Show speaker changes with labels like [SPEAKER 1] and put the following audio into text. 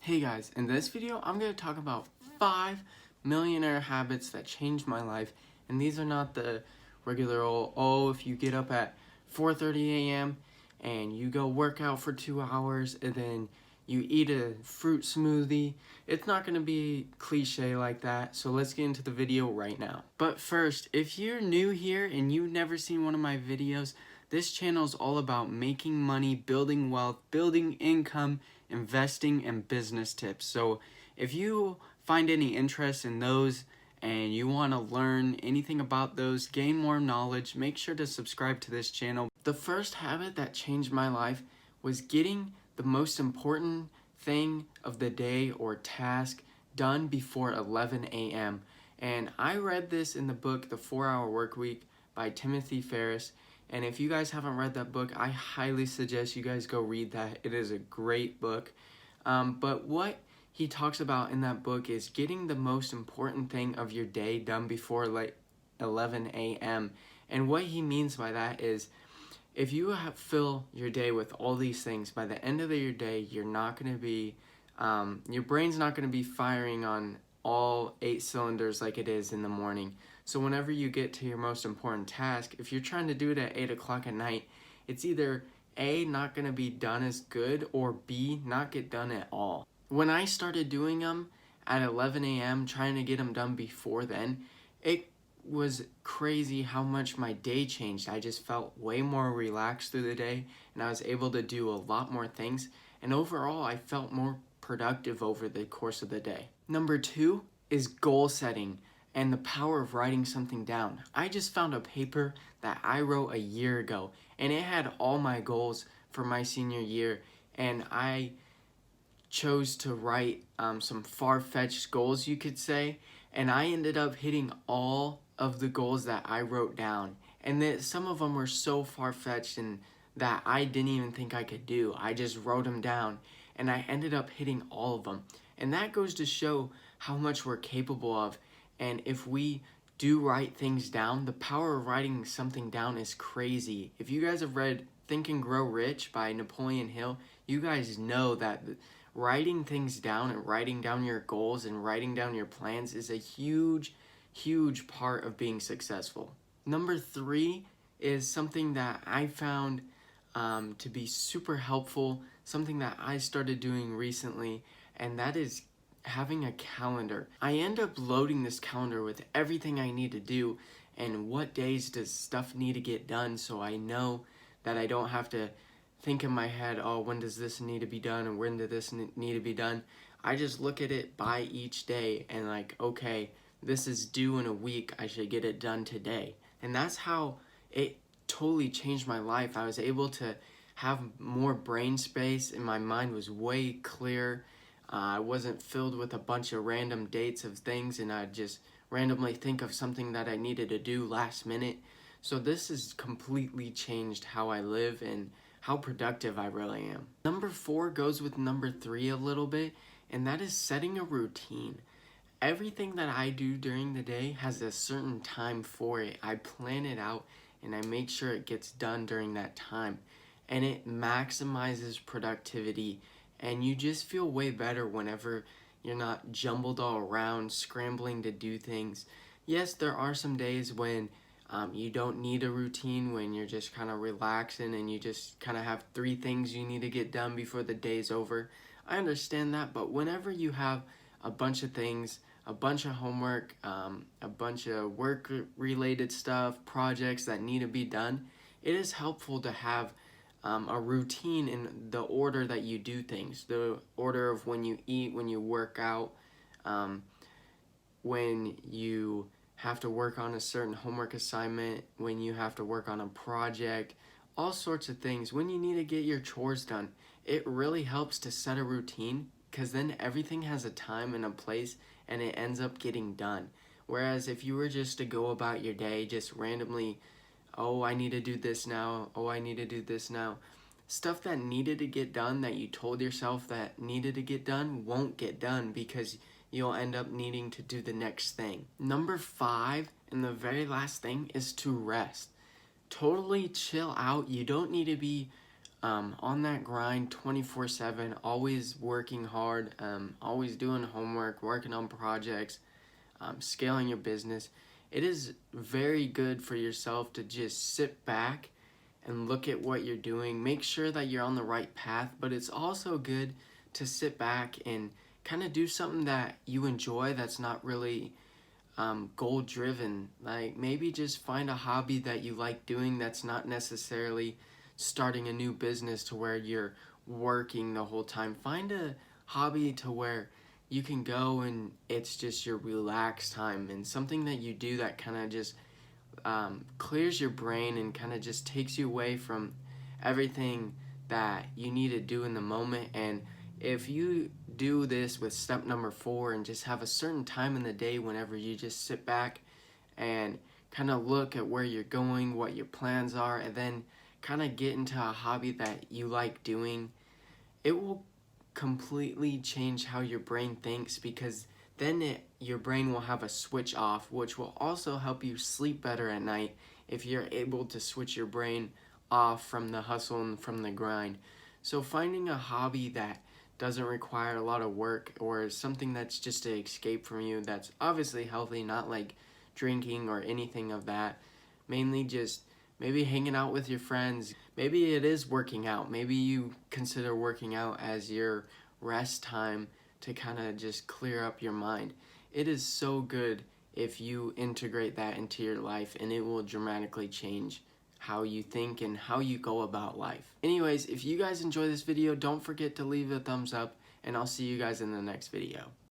[SPEAKER 1] Hey guys, in this video I'm going to talk about 5 millionaire habits that changed my life, and these are not the regular old, if you get up at 4:30 a.m. and you go work out for 2 hours and then you eat a fruit smoothie. It's not going to be cliche like that, so let's get into the video right now. But first, if you're new here and you've never seen one of my videos, this channel is all about making money, building wealth, building income, investing, and business tips. So if you find any interest in those and you want to learn anything about those, gain more knowledge, make sure to subscribe to this channel. The first habit that changed my life was getting the most important thing of the day or task done before 11 a.m. And I read this in the book, The 4-Hour Workweek by Timothy Ferriss. And if you guys haven't read that book, I highly suggest you guys go read that. It is a great book. But what he talks about in that book is getting the most important thing of your day done before like 11 a.m. And what he means by that is if you fill your day with all these things, by the end of your day, you're not going to be, your brain's not going to be firing on all 8 cylinders like it is in the morning. So whenever you get to your most important task, if you're trying to do it at 8 o'clock at night, it's either A, not going to be done as good, or B, not get done at all. When I started doing them at 11 a.m., trying to get them done before then, it was crazy how much my day changed. I just felt way more relaxed through the day, and I was able to do a lot more things, and overall I felt more productive over the course of the day. Number 2 is goal setting and the power of writing something down. I just found a paper that I wrote a year ago, and it had all my goals for my senior year, and I chose to write some far-fetched goals, you could say, and I ended up hitting all of the goals that I wrote down. And that some of them were so far-fetched and that I didn't even think I could do. I just wrote them down, and I ended up hitting all of them. And that goes to show how much we're capable of. And if we do write things down, the power of writing something down is crazy. If you guys have read Think and Grow Rich by Napoleon Hill, you guys know that writing things down and writing down your goals and writing down your plans is a huge part of being successful. Number 3 is something that I found to be super helpful, something that I started doing recently, and that is having a calendar. I end up loading this calendar with everything I need to do and what days does stuff need to get done, so I know that I don't have to think in my head, when does this need to be done and when does this need to be done. I just look at it by each day and like, okay, this is due in a week, I should get it done today. And that's how it totally changed my life. I was able to have more brain space and my mind was way clearer. I wasn't filled with a bunch of random dates of things and I'd just randomly think of something that I needed to do last minute. So this has completely changed how I live and how productive I really am. Number 4 goes with number 3 a little bit, and that is setting a routine. Everything that I do during the day has a certain time for it. I plan it out and I make sure it gets done during that time. And it maximizes productivity, and you just feel way better whenever you're not jumbled all around, scrambling to do things. Yes, there are some days when you don't need a routine, when you're just kind of relaxing and you just kind of have 3 things you need to get done before the day's over. I understand that, but whenever you have a bunch of things, a bunch of homework, a bunch of work-related stuff, projects that need to be done, it is helpful to have a routine in the order that you do things, the order of when you eat, when you work out, when you have to work on a certain homework assignment, when you have to work on a project, all sorts of things. When you need to get your chores done, it really helps to set a routine, because then everything has a time and a place and it ends up getting done. Whereas if you were just to go about your day just randomly, I need to do this now, I need to do this now, stuff that needed to get done that you told yourself that needed to get done won't get done because you'll end up needing to do the next thing. Number 5, and the very last thing, is to rest. Totally chill out. You don't need to be on that grind 24/7, always working hard, always doing homework, working on projects, scaling your business. It is very good for yourself to just sit back and look at what you're doing. Make sure that you're on the right path, but it's also good to sit back and kind of do something that you enjoy that's not really goal driven. Like maybe just find a hobby that you like doing that's not necessarily starting a new business to where you're working the whole time. Find a hobby to where you can go and it's just your relaxed time and something that you do that kind of just clears your brain and kind of just takes you away from everything that you need to do in the moment. And if you do this with step number 4 and just have a certain time in the day whenever you just sit back and kind of look at where you're going, what your plans are, and then kind of get into a hobby that you like doing, it will completely change how your brain thinks, because then your brain will have a switch off, which will also help you sleep better at night if you're able to switch your brain off from the hustle and from the grind. So finding a hobby that doesn't require a lot of work, or something that's just an escape from you, that's obviously healthy, not like drinking or anything of that, mainly just maybe hanging out with your friends. Maybe it is working out. Maybe you consider working out as your rest time to kind of just clear up your mind. It is so good if you integrate that into your life, and it will dramatically change how you think and how you go about life. Anyways, if you guys enjoy this video, don't forget to leave a thumbs up, and I'll see you guys in the next video.